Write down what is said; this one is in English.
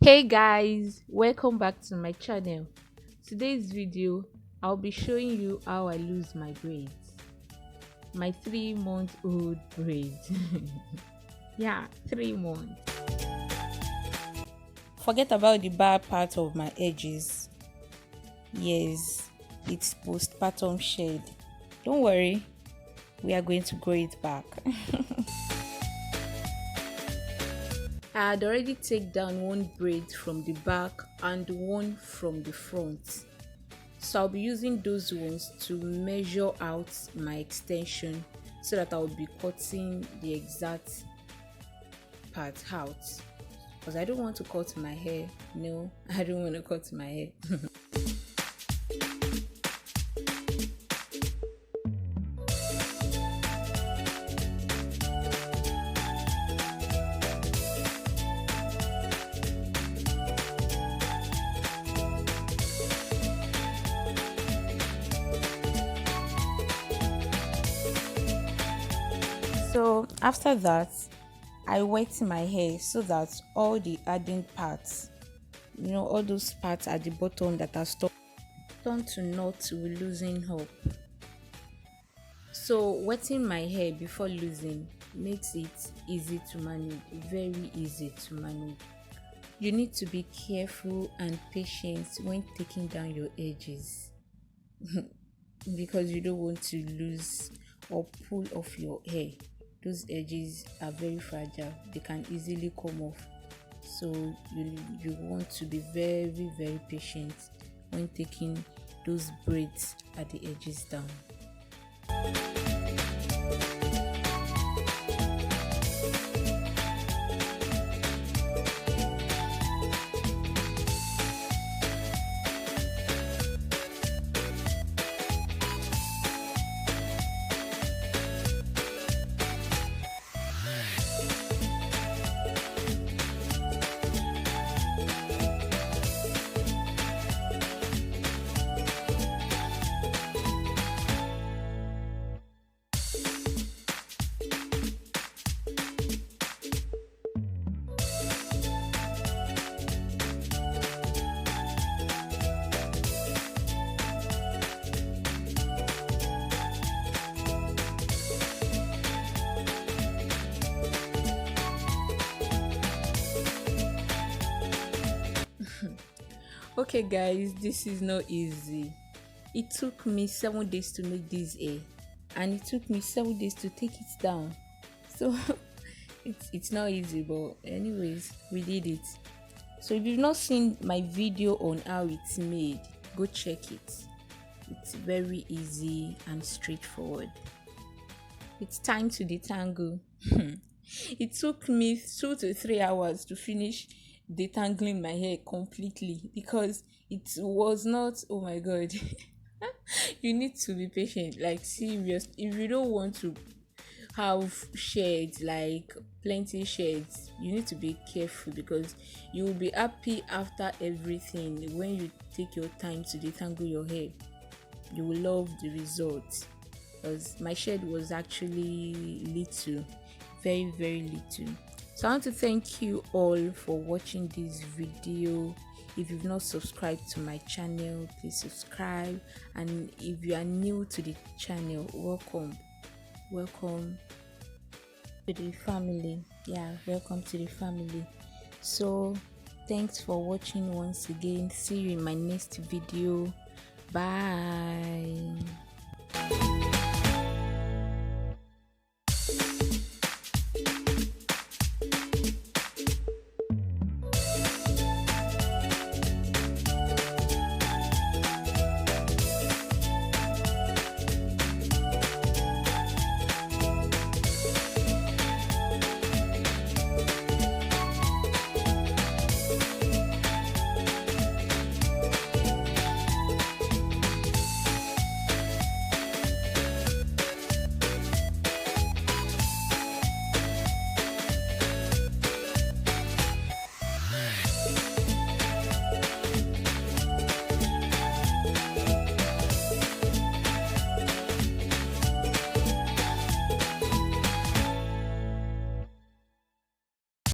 Hey guys, welcome back to my channel. Today's video I'll be showing you how I lose my braids, my 3-month old braids. Yeah, 3 months. Forget about the bad part of my edges. Yes, it's postpartum shed. Don't worry, we are going to grow it back. I had already taken down one braid from the back and one from the front, so I'll be using those ones to measure out my extension so that I'll be cutting the exact part out, because I don't want to cut my hair. No, I don't want to cut my hair. So after that, I wet my hair so that all the adding parts, all those parts at the bottom that are stuck turn to knots will loosen up. So wetting my hair before losing makes it easy to manage, very easy to manage. You need to be careful and patient when taking down your edges because you don't want to lose or pull off your hair. Those edges are very fragile, they can easily come off, so you want to be very, very patient when taking those braids at the edges down. Okay guys, this is not easy. It took me 7 days to make this hair, and it took me 7 days to take it down. So it's not easy, but anyways, we did it. So if you've not seen my video on how it's made, go check it. It's very easy and straightforward. It's time to detangle. It took me 2 to 3 hours to finish detangling my hair completely because it was not, oh my god. You need to be patient, like serious. If you don't want to have shades, like plenty shades, you need to be careful because you will be happy after everything. When you take your time to detangle your hair, you will love the results, because my shade was actually little, very, very little. So I want to thank you all for watching this video. If you've not subscribed to my channel, please subscribe, and if you are new to the channel, welcome to the family. Welcome to the family. So thanks for watching once again. See you in my next video. Bye.